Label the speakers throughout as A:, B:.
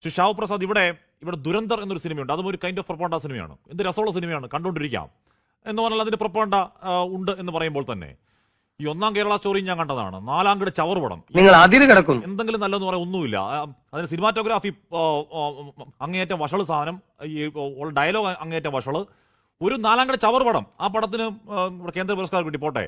A: ഷിഷാവ് പ്രസാദ്, ഇവിടെ ദുരന്തർ എന്നൊരു സിനിമയുണ്ട്. അതും ഒരു കൈൻഡ് ഓഫ് പ്രൊപ്പഗണ്ട സിനിമയാണ്. എന്ത് രസമുള്ള സിനിമയാണ്, കണ്ടുകൊണ്ടിരിക്കാം എന്ന് പറഞ്ഞാൽ അതിന് പ്രൊപ്പഗണ്ട ഉണ്ട് എന്ന് പറയുമ്പോൾ തന്നെ ഈ ഒന്നാം കേരള സ്റ്റോറി ഞാൻ കണ്ടതാണ്. നാലാംകിട ചവർ പടം.
B: നിങ്ങൾ അതിന് കിടക്കുന്നു.
A: എന്തെങ്കിലും നല്ലതെന്ന് പറയാൻ ഒന്നുമില്ല. അതിന് സിനിമാറ്റോഗ്രാഫി അങ്ങേയറ്റം വഷള് സാധനം, ഈ ഡയലോഗ് അങ്ങേയറ്റം വഷള്. ഒരു നാലാംകിട ചവർ പടം. ആ പടത്തിന് കേന്ദ്ര പുരസ്കാരം കിട്ടി. പോട്ടെ,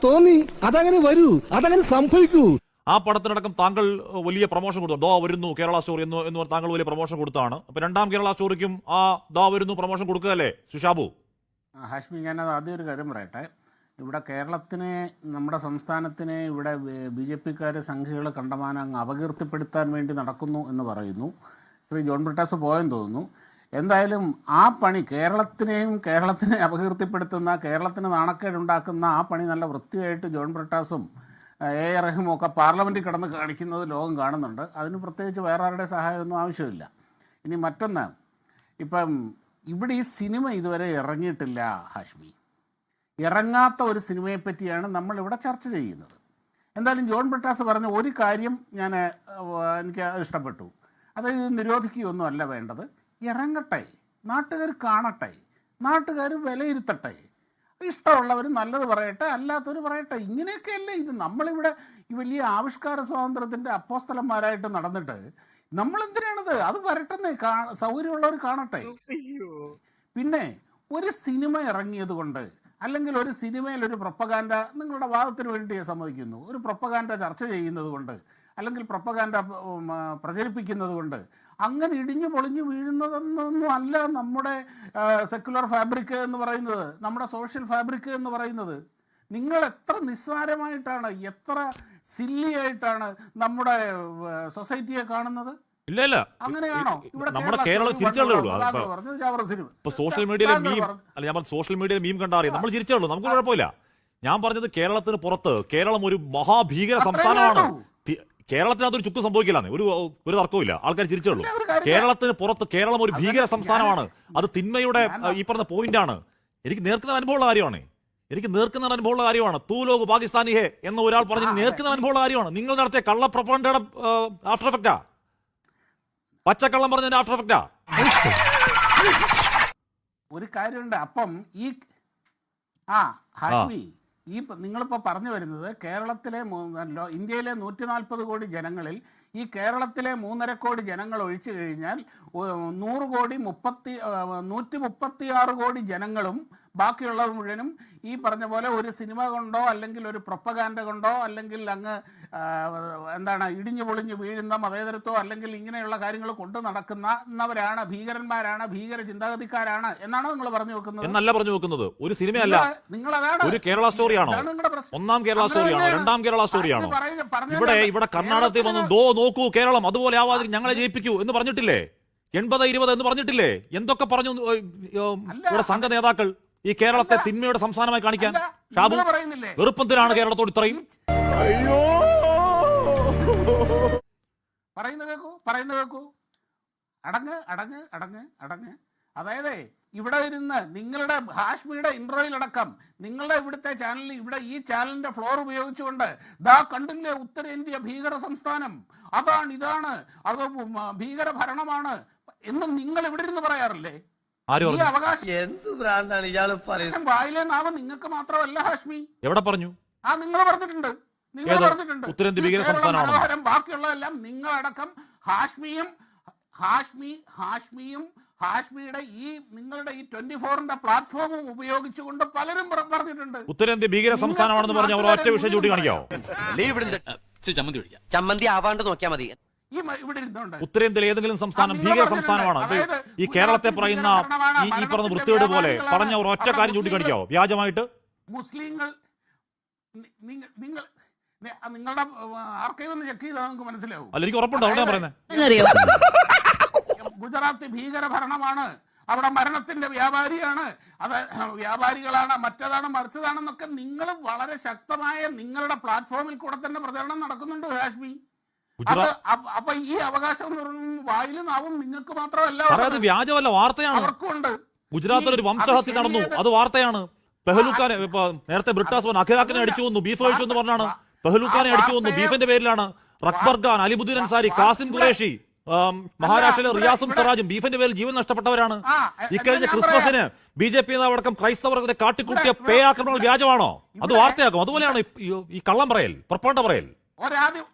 C: തോന്നി അതങ്ങനെ വരൂ, അതങ്ങനെ സംഭവിക്കൂ.
A: ആ പടത്തിനടക്കം താങ്കൾ വലിയ പ്രൊമോഷൻ കൊടുത്തു. ദോ വരുന്നു കേരള സ്റ്റോറി എന്ന് പറഞ്ഞാൽ താങ്കൾ വലിയ പ്രൊമോഷൻ കൊടുത്താണ്. അപ്പൊ രണ്ടാം കേരള സ്റ്റോറിക്കും ആ ദാ വരുന്നു പ്രൊമോഷൻ കൊടുക്കുകയല്ലേ ഷിഷാബു?
D: ഹാഷ്മി, ഞാനത് ആദ്യം ഒരു കാര്യം പറയട്ടെ. ഇവിടെ കേരളത്തിനെ, നമ്മുടെ സംസ്ഥാനത്തിനെ ഇവിടെ ബി ജെ പിക്കാർ സംഘികൾ കണ്ടമാനം അങ്ങ് അപകീർത്തിപ്പെടുത്താൻ വേണ്ടി നടക്കുന്നു എന്ന് പറയുന്നു. ശ്രീ ജോൺ ബ്രിട്ടാസ് പോയെന്ന് തോന്നുന്നു. എന്തായാലും ആ പണി, കേരളത്തിനെ അപകീർത്തിപ്പെടുത്തുന്ന, കേരളത്തിന് നാണക്കേടുണ്ടാക്കുന്ന ആ പണി നല്ല വൃത്തിയായിട്ട് ജോൺ ബ്രിട്ടാസും എ റഹീമും ഒക്കെ പാർലമെൻറ്റിൽ കിടന്ന് കാണിക്കുന്നത് ലോകം കാണുന്നുണ്ട്. അതിന് പ്രത്യേകിച്ച് വേറെ ആരുടെ സഹായമൊന്നും ആവശ്യമില്ല. ഇനി മറ്റൊന്ന്, ഇപ്പം ഇവിടെ ഈ സിനിമ ഇതുവരെ ഇറങ്ങിയിട്ടില്ല ഹാഷ്മി. ഇറങ്ങാത്ത ഒരു സിനിമയെ പറ്റിയാണ് നമ്മളിവിടെ ചർച്ച ചെയ്യുന്നത്. എന്തായാലും ജോൺ ബ്രിട്ടാസ് പറഞ്ഞ ഒരു കാര്യം എനിക്ക് ഇഷ്ടപ്പെട്ടു. അതായത് നിരോധിക്കുകയൊന്നും അല്ല വേണ്ടത്, ഇറങ്ങട്ടെ, നാട്ടുകാർ കാണട്ടെ, നാട്ടുകാർ വിലയിരുത്തട്ടെ, ഇഷ്ടമുള്ളവർ നല്ലത് പറയട്ടെ, അല്ലാത്തവർ പറയട്ടെ. ഇങ്ങനെയൊക്കെയല്ലേ ഇത്. നമ്മളിവിടെ ഈ വലിയ ആവിഷ്കാര സ്വാതന്ത്ര്യത്തിൻ്റെ അപ്പോസ്തലന്മാരായിട്ട് നടന്നിട്ട് നമ്മളെന്തിനാണത്? അത് വരട്ടെന്നേ, സൗകര്യമുള്ളവർ കാണട്ടെ. പിന്നെ ഒരു സിനിമ ഇറങ്ങിയത് കൊണ്ട്, അല്ലെങ്കിൽ ഒരു സിനിമയിൽ ഒരു പ്രൊപ്പഗാൻഡ, നിങ്ങളുടെ വാദത്തിന് വേണ്ടി സമ്മതിക്കുന്നു, ഒരു പ്രൊപ്പഗാൻഡ ചർച്ച ചെയ്യുന്നത് കൊണ്ട്, അല്ലെങ്കിൽ പ്രൊപ്പഗാൻഡ പ്രചരിപ്പിക്കുന്നത് കൊണ്ട് അങ്ങനെ ഇടിഞ്ഞു പൊളിഞ്ഞു വീഴുന്നതെന്നൊന്നും അല്ല നമ്മുടെ സെക്യുലർ ഫാബ്രിക് എന്ന് പറയുന്നത്, നമ്മുടെ സോഷ്യൽ ഫാബ്രിക് എന്ന് പറയുന്നത്. നിങ്ങൾ എത്ര നിസ്സാരമായിട്ടാണ്, എത്ര സില്ലിയായിട്ടാണ് നമ്മുടെ സൊസൈറ്റിയെ കാണുന്നത്.
A: ഇല്ല,
D: അങ്ങനെയാണോ?
A: നമ്മുടെ കേരളം ചിരിച്ചുള്ളൂ. സോഷ്യൽ മീഡിയയിൽ മീം കണ്ടറിയാം, നമ്മൾ ചിരിച്ചുള്ളൂ, നമുക്ക് കുഴപ്പമില്ല. ഞാൻ പറഞ്ഞത് കേരളത്തിന് പുറത്ത് കേരളം ഒരു മഹാഭീകര സംസ്ഥാനമാണ്. കേരളത്തിനകത്തൊരു ചുക്ക് സംഭവിക്കില്ല, ഒരു തർക്കവുമില്ല, ആൾക്കാർ ചിരിച്ചുള്ളൂ. കേരളത്തിന് പുറത്ത് കേരളം ഒരു ഭീകര സംസ്ഥാനമാണ്. അത് തിന്മയുടെ ഈ പറഞ്ഞ പോയിന്റാണ്. എനിക്ക് നേർക്കുന്ന അനുഭവമുള്ള കാര്യമാണ്. തൂ ലോക് പാകിസ്ഥാനി ഹേ എന്ന് ഒരാൾ പറഞ്ഞ് നേർക്കുന്ന അനുഭവമുള്ള കാര്യമാണ്. നിങ്ങൾ നടത്തിയ കള്ള പ്രൊപ്പഗണ്ടയുടെ ആഫ്റ്റർ എഫക്റ്റാ, പച്ചക്കള്ളം പറഞ്ഞതിന്റെ ആഫ്റ്റർ എഫക്റ്റാ.
D: ഒരു കാര്യമുണ്ട്. അപ്പം ഈ ഹാഷ്മി, ഈ നിങ്ങളിപ്പോൾ പറഞ്ഞു വരുന്നത് കേരളത്തിലെ ഇന്ത്യയിലെ 140 കോടി ജനങ്ങളിൽ ഈ കേരളത്തിലെ 3.5 കോടി ജനങ്ങൾ ഒഴിച്ചു കഴിഞ്ഞാൽ 100 കോടി 136 കോടി ജനങ്ങളും ബാക്കിയുള്ളത് മുഴുവനും ഈ പറഞ്ഞ പോലെ ഒരു സിനിമ കൊണ്ടോ, അല്ലെങ്കിൽ ഒരു പ്രൊപ്പഗാൻഡ കൊണ്ടോ, അല്ലെങ്കിൽ അങ്ങ് ഇടിഞ്ഞു പൊളിഞ്ഞു വീഴുന്ന മതേതരത്വം, അല്ലെങ്കിൽ ഇങ്ങനെയുള്ള കാര്യങ്ങൾ കൊണ്ട് നടക്കുന്നവരാണ് ഭീകരന്മാരാണ്, ഭീകര ചിന്താഗതിക്കാരാണ് എന്നാണോ നിങ്ങൾ പറഞ്ഞു വെക്കുന്നത്?
A: എന്നല്ല പറഞ്ഞു വെക്കുന്നത്. ഒരു സിനിമയല്ല, ഒരു കേരള സ്റ്റോറിയാണോ? ഒന്നാം കേരള സ്റ്റോറിയാണോ? രണ്ടാം കേരള സ്റ്റോറിയാണോ? ഇവിടെ കർണാടകത്തിൽ വന്ന് ദോ നോക്കൂ കേരളം അതുപോലെ ആവാതെ ഞങ്ങളെ ജയിപ്പിക്കൂ എന്ന് പറഞ്ഞിട്ടില്ലേ? 80-20 എന്ന് പറഞ്ഞിട്ടില്ലേ? എന്തൊക്കെ പറഞ്ഞു ഇവിടെ സംഘ നേതാക്കൾ ഈ കേരളത്തെ തിന്മയുടെ സംസ്ഥാനമായി കാണിക്കാൻ? ഷാബു, വെറുപ്പത്തിനാണ് കേരളത്തോട് ഇത്രയും?
D: പറയുന്നത് കേക്കൂ. അടങ്ങ്. അതായത് ഇവിടെ ഇരുന്ന് നിങ്ങളുടെ ഹാഷ്മിയുടെ ഇൻട്രോയിലടക്കം നിങ്ങളുടെ ഇവിടുത്തെ ചാനലിൽ, ഇവിടെ ഈ ചാനലിന്റെ ഫ്ലോർ ഉപയോഗിച്ചുകൊണ്ട് ദാ കണ്ടില്ലേ ഉത്തരേന്ത്യ ഭീകര സംസ്ഥാനം, ഇതാണ് അത് ഭീകര ഭരണമാണ് എന്ന് നിങ്ങൾ ഇവിടെ ഇരുന്ന് പറയാറില്ലേ? ഈ അവകാശം വായിലെ നാവ് നിങ്ങൾക്ക് മാത്രമല്ല ഹാഷ്മി.
A: എവിടെ പറഞ്ഞു?
D: നിങ്ങൾ പറഞ്ഞിട്ടുണ്ട്. ബാക്കിയുള്ളതെല്ലാം നിങ്ങളടക്കം ഹാഷ്മിയുടെ ഈ നിങ്ങളുടെ ഈ 24ന്റെ പ്ലാറ്റ്ഫോമും ഉപയോഗിച്ചുകൊണ്ട് പലരും പറഞ്ഞിട്ടുണ്ട്
A: ഉത്തരേന്ത്യ ഭീകര സംസ്ഥാനമാണെന്ന് പറഞ്ഞ അവർ ഒറ്റ വിഷയം ചൂണ്ടി കാണിക്കാവോ?
B: ചമ്മന്തി ആവാണ്ട് നോക്കിയാൽ മതി.
A: ഉത്തരേന്ത്യയിലെ ഏതെങ്കിലും സംസ്ഥാനം ഭീകര സംസ്ഥാനമാണ്? ഈ കേരളത്തെ പറയുന്ന ഈ പറഞ്ഞ വൃത്തിയോട് പോലെ പറഞ്ഞ ഒരു ഒറ്റ കാര്യം ചൂണ്ടിക്കാണിക്കാവോ വ്യാജമായിട്ട്?
D: മുസ്ലിങ്ങൾ, നിങ്ങളുടെ ആർക്കൈവ് ഒന്ന് ചെക്ക് ചെയ്താൽ നമുക്ക് മനസ്സിലാവും.
A: അല്ല, എനിക്ക് ഉറപ്പുണ്ടോ അവിടെ പറയുന്നത്?
D: ഗുജറാത്ത് ഭീകര ഭരണമാണ്, അവിടെ മരണത്തിന്റെ വ്യാപാരിയാണ്, അത് വ്യാപാരികളാണ്, മറ്റതാണ് മറിച്ചതാണെന്നൊക്കെ നിങ്ങൾ വളരെ ശക്തമായ നിങ്ങളുടെ പ്ലാറ്റ്ഫോമിൽ കൂടെ തന്നെ പ്രചരണം നടക്കുന്നുണ്ട് ഹാഷ്മി. അപ്പൊ ഈ അവകാശം എന്ന് പറയുന്നത് വായിലും നാവും നിങ്ങൾക്ക് മാത്രമല്ല,
A: വ്യാജമല്ല, വാർത്തയാണ്.
D: അവർക്കുണ്ട്.
A: ഗുജറാത്തിൽ ഒരു വംശഹത്യ നടന്നു, അത് വാർത്തയാണ്. പെഹലുക്കാനെ നേരത്തെ ബ്രിട്ടാസ് അഖിലാഖിനെ അടിച്ചു വന്നു, ബീഫ് കഴിച്ചു എന്ന് പറഞ്ഞാണ്. പെഹലുക്കാനെ അടിച്ചു വന്നു, ബീഫിന്റെ പേരിലാണ്. റക്ബർ ഖാൻ, അലിമുദ്ദീൻ അൻസാരി, കാസിം ഖുറേഷി മഹാരാഷ്ട്രയിലെ റിയാസും സ്വരാജും ബീഫിന്റെ പേരിൽ ജീവൻ നഷ്ടപ്പെട്ടവരാണ്. ഇക്കഴിഞ്ഞ ക്രിസ്മസിന് BJP നേതാവടക്കം ക്രൈസ്തവർക്കെതിരെ കാട്ടിക്കൂട്ടിയ പേ ആക്രമണങ്ങൾ വ്യാജമാണോ? അത് വാർത്തയാക്കും. അതുപോലെയാണ് ഈ കള്ളം പറയൽ, പ്രപ്പോണ്ട പറയൽ.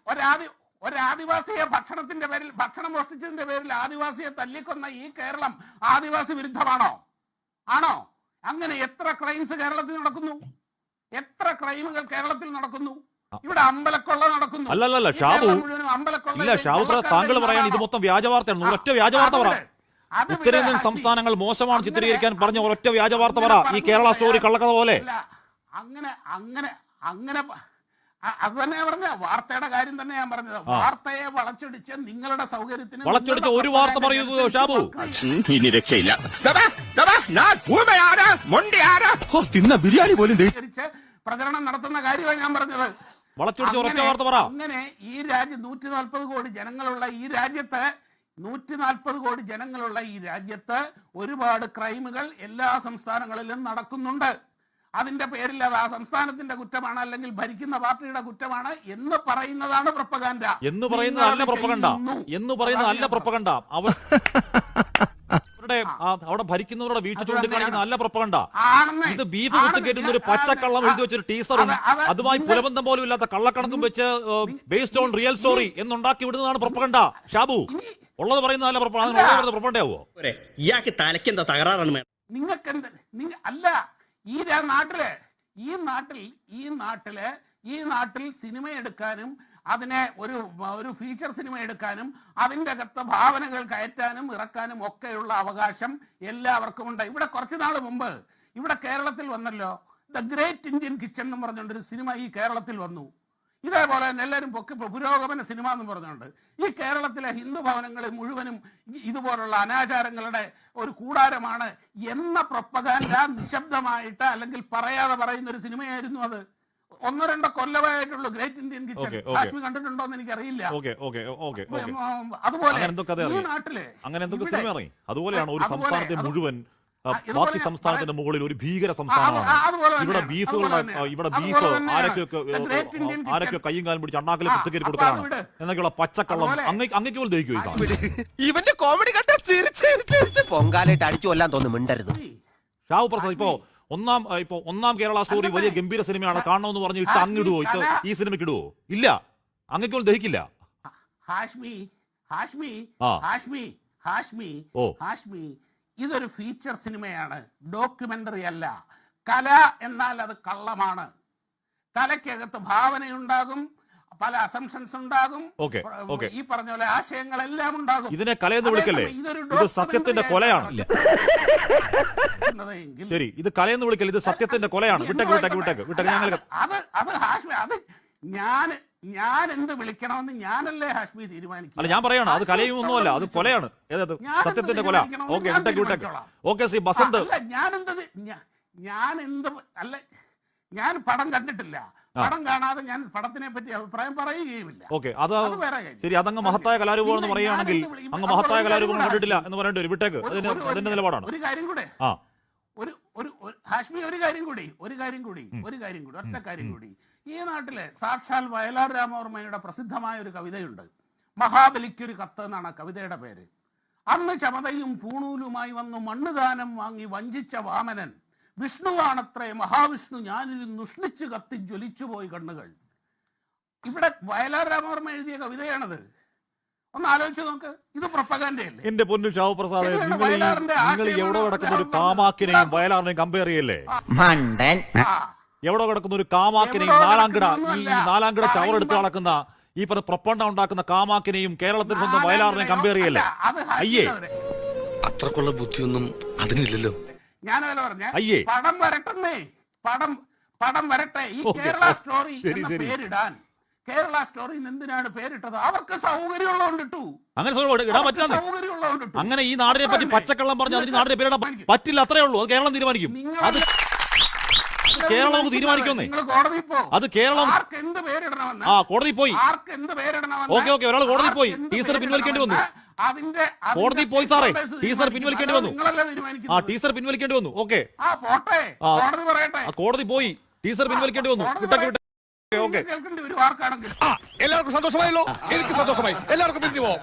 D: ഒരാദിവാസിയെ ഭക്ഷണത്തിന്റെ പേരിൽ, ഭക്ഷണം മോഷ്ടിച്ചതിന്റെ പേരിൽ ആദിവാസിയെ തല്ലിക്കൊന്ന ഈ കേരളം ആദിവാസി വിരുദ്ധമാണോ? ആണോ? അങ്ങനെ എത്ര ക്രൈംസ് കേരളത്തിൽ നടക്കുന്നു? എത്ര ക്രൈമുകൾ കേരളത്തിൽ നടക്കുന്നു? ഇവിടെ അമ്പലക്കൊള്ള നടക്കുന്നു.
A: അല്ലല്ല ഷാബു, ഇല്ല ഷാബു, താങ്കൾ പറയാൻ ഇത് മൊത്തം വ്യാജ വാർത്തയാണ്. ഒരൊറ്റ വ്യാജ വാർത്ത പറ. ഉത്തരേന്ത്യൻ സംസ്ഥാനങ്ങൾ മോശമാണ് ചിത്രീകരിക്കാൻ പറഞ്ഞ ഒരൊറ്റ വ്യാജ വാർത്ത പറ. ഈ കേരള സ്റ്റോറി കള്ളക്കഥ പോലെ.
D: അങ്ങനെ അത് തന്നെയാ പറഞ്ഞ വാർത്തയുടെ കാര്യം തന്നെ ഞാൻ പറഞ്ഞത്. വാർത്തയെ വളച്ചൊടിച്ച് നിങ്ങളുടെ സൗകര്യത്തിന്
A: വളച്ചൊടിച്ച ഒരു വാർത്ത പറയൂ ഷാബു.
C: ഇനി രക്ഷയില്ല. തിന്ന ബിരിയാണി പോലും
D: പ്രചരണം നടത്തുന്ന കാര്യമാണ് ഞാൻ പറഞ്ഞത്.
A: വളച്ചൊടിച്ച ഒരൊറ്റ വാർത്ത പറ.
D: അങ്ങനെ ഈ രാജ്യം 140 കോടി ജനങ്ങളുള്ള ഈ രാജ്യത്ത് 140 കോടി ജനങ്ങളുള്ള ഈ രാജ്യത്ത് ഒരുപാട് ക്രൈമുകൾ എല്ലാ സംസ്ഥാനങ്ങളിലും നടക്കുന്നുണ്ട്. അതിന്റെ പേരിൽ അത് ആ സംസ്ഥാനത്തിന്റെ കുറ്റമാണ്, അല്ലെങ്കിൽ ഭരിക്കുന്ന പാർട്ടിയുടെ കുറ്റമാണ് എന്ന് പറയുന്നതാണ് പ്രൊപ്പഗാൻഡ.
A: എന്ന് പറയുന്നത് അല്ല പ്രൊപ്പഗാൻഡ. എന്ന് പറയുന്നത് അല്ല പ്രൊപ്പഗാൻഡ. അവിടെ ഭരിക്കുന്നവരുടെ വീഴ്ച ചൂണ്ടിക്കാണിക്കുന്ന അല്ല പ്രൊപ്പഗാൻഡ. ഇത് ബീഫ് കുത്തിക്കയറ്റുന്ന ഒരു പച്ചക്കള്ളം എഴുതി വെച്ചൊരു ടീസറും അതുമായി പുലബന്ധം പോലും ഇല്ലാത്ത കള്ളക്കണക്കും വെച്ച് ബേസ്ഡ് ഓൺ റിയൽ സ്റ്റോറി എന്നുണ്ടാക്കി വിടുന്നതാണ് പ്രൊപ്പഗാൻഡ. ഷാബു, ഉള്ളത് പറയുന്നതല്ല പ്രൊപ്പഗാൻഡ ആവോ?
E: ഇയാൾക്ക് തലയ്ക്ക് എന്താ തകരാറാണ്?
D: നിങ്ങൾക്ക് അല്ല, ഈ നാട്ടിൽ സിനിമ എടുക്കാനും അതിനെ ഒരു ഫീച്ചർ സിനിമ എടുക്കാനും അതിൻ്റെ അകത്ത് ഭാവനകൾ കയറ്റാനും ഇറക്കാനും ഒക്കെയുള്ള അവകാശം എല്ലാവർക്കും ഉണ്ട്. ഇവിടെ കുറച്ച് നാൾ മുമ്പ് ഇവിടെ കേരളത്തിൽ വന്നല്ലോ ദ ഗ്രേറ്റ് ഇന്ത്യൻ കിച്ചൺ എന്ന് പറഞ്ഞുകൊണ്ടൊരു സിനിമ ഈ കേരളത്തിൽ വന്നു. ഇതേപോലെ തന്നെ എല്ലാവരും പുരോഗമന സിനിമ എന്ന് പറഞ്ഞുകൊണ്ട് ഈ കേരളത്തിലെ ഹിന്ദു ഭവനങ്ങളിൽ മുഴുവനും ഇതുപോലുള്ള അനാചാരങ്ങളുടെ ഒരു കൂടാരമാണ് എന്ന പ്രൊപ്പഗാൻഡ നിശബ്ദമായിട്ട് അല്ലെങ്കിൽ പറയാതെ പറയുന്ന ഒരു സിനിമയായിരുന്നു അത്. 1-2 കൊല്ലമായിട്ടുള്ളൂ ഗ്രേറ്റ് ഇന്ത്യൻ കിച്ചൺ. കാശ്മീർ കണ്ടിട്ടുണ്ടോ എന്ന് എനിക്കറിയില്ല. അതുപോലെ ഈ നാട്ടിലെ
A: അതുപോലെയാണ് ഒരു സംസ്ഥാനത്തെ മുഴുവൻ ബാക്കി സംസ്ഥാനത്തിന്റെ മുകളിൽ ഒരു ഭീകര സംസ്ഥാനമാണ്. ഇവിടെ ബീഫ് ആരൊക്കെ കയ്യും കാലും പിടിച്ച് അണ്ണാക്കിൽ കുത്തിക്കരി കൊടുത്തതാണ് എന്നൊക്കെയുള്ള പച്ചക്കള്ളം അങ്ങേക്ക് പോലും ദഹിക്കും.
B: ഇവന്റെ കോമഡി കണ്ട പൊങ്കാലായിട്ട് അടിച്ചു കൊല്ലാൻ തോന്നുന്നു. മിണ്ടരുത്
A: ഷാവു പ്രസാദ്. ഇപ്പോ ഒന്നാം കേരള സ്റ്റോറി വലിയ ഗംഭീര സിനിമയാണ്, കാണണമെന്ന് പറഞ്ഞ് ഇട്ട് അങ്ങിടുവോ? ഈ സിനിമയ്ക്ക് ഇടുവോ? ഇല്ല, അങ്ങേക്ക് പോലും ദഹിക്കില്ല.
D: ഹാഷ്മി ഇതൊരു ഫീച്ചർ സിനിമയാണ്, ഡോക്യുമെന്ററി അല്ല. കല എന്നാൽ അത് കള്ളമാണ്. കലയ്ക്കകത്ത് ഭാവനയുണ്ടാകും, പല അസംഷൻസ് ഉണ്ടാകും, ഈ പറഞ്ഞ പോലെ ആശയങ്ങളെല്ലാം ഉണ്ടാകും.
A: ഇതിനെ കലയെന്ന് വിളിക്കല്ലേ? ഇത് സത്യത്തിന്റെ കൊലയാണ്. ശരി, ഇത് കലയെന്ന് വിളിക്കല്ലേ? ഇത് സത്യത്തിന്റെ കൊലയാണ്.
D: ഞാൻ എന്ത് വിളിക്കണമെന്ന് ഞാനല്ലേ ഹാഷ്മി തീരുമാനിക്കും.
A: അല്ല, ഞാൻ പറയാണ് അത് കലയും ഒന്നുമല്ല, അത് കൊലയാണ്. സത്യത്തിന്റെ കൊല. ശ്രീ ബസന്ത്,
D: ഞാൻ പടം കണ്ടിട്ടില്ല. പടം കാണാതെ ഞാൻ പടത്തിനെ പറ്റി അഭിപ്രായം പറയുകയുമില്ല.
A: അത് ശരി, അതങ്ങ് മഹത്തായ കലാരൂപമാണെന്ന് പറയുകയാണെങ്കിൽ അങ്ങ് മഹത്തായ കലാരൂപം കണ്ടിട്ടില്ല എന്ന് പറയേണ്ടി വരും. വിട്ടേക്ക്, അതിന്റെ നിലപാടാണ്.
D: ഒരു കാര്യം കൂടെ ഹാഷ്മി, ഒരു കാര്യം കൂടി ഒറ്റ കാര്യം കൂടി. ഈ നാട്ടിലെ സാക്ഷാൽ വയലാർ രാമവർമ്മയുടെ പ്രസിദ്ധമായ ഒരു കവിതയുണ്ട്, മഹാബലിക്കൊരു കത്ത് എന്നാണ് കവിതയുടെ പേര്. അന്ന് ചമതയും പൂണൂലുമായി വന്നു മണ്ണുദാനം വാങ്ങി വഞ്ചിച്ച വാമനൻ വിഷ്ണുവാണത്രേ മഹാവിഷ്ണു ഞാനിരുന്ന് ഉഷ്ണിച്ചു കത്തി ജ്വലിച്ചുപോയി കണ്ണുകൾ. ഇവിടെ വയലാർ രാമവർമ്മ എഴുതിയ കവിതയാണത്. ഒന്ന് ആലോചിച്ച് നോക്ക്. ഇത് പ്രൊപ്പഗാൻഡയല്ലേ?
A: എന്റെ പൊന്നു ഷാവു പ്രസാദ്, നിങ്ങൾ എവിടെ കിടക്കുന്ന ഒരു കാമാക്കിനെയും വയലാറിനെയും കമ്പയർ ചെയ്യല്ലേ? എവിടെ കിടക്കുന്ന ഒരു കാമാക്കിനെയും നാലാംകിട ചവറെടുത്ത് നടക്കുന്ന ഈ പ്രൊപ്പണ്ട ഉണ്ടാക്കുന്ന കാമാക്കിനെയും കേരളത്തിൽ സ്വന്തം വയലാറിനെയും കമ്പയർ ചെയ്യല്ലേ? അയ്യേ,
C: അത്രക്കുള്ള ബുദ്ധിയൊന്നും അതിനില്ലല്ലോ.
D: ഞാനതല്ല പറഞ്ഞ പടം വരട്ടെന്നേ, പടം വരട്ടെ. ഈ കേരള സ്റ്റോറി എന്ന പേരിടാൻ കേരള സ്റ്റോറി എന്തിനാണ് പേരിട്ടത്? അവർക്ക് സൗകര്യമുള്ളതുകൊണ്ടിട്ടു.
A: അങ്ങനെ ഈ നാടിനെ പറ്റി പച്ചക്കള്ളം പറഞ്ഞ് അതിന് നാടിനെ പേരിടാൻ പറ്റില്ല, അത്രേ ഉള്ളൂ. അത് കേരളം തീരുമാനിക്കും. അത് കേരളം നമുക്ക് തീരുമാനിക്കുന്നേ. അത് കേരളം കോടതി പോയി. ഓക്കെ, ഒരാൾ കോടതി പോയി, ടീസർ പിൻവലിക്കേണ്ടി വന്നു. കോടതി പോയി സാറേ, ടീസർ പിൻവലിക്കേണ്ടി വന്നു. ടീസർ പിൻവലിക്കേണ്ടി വന്നു. ഓക്കെ, കോടതി പോയി, ടീസർ പിൻവലിക്കേണ്ടി വന്നു.
C: എല്ലാവർക്കും സന്തോഷമായല്ലോ? എനിക്ക് സന്തോഷമായി. എല്ലാവർക്കും പിരിഞ്ഞു പോവാം.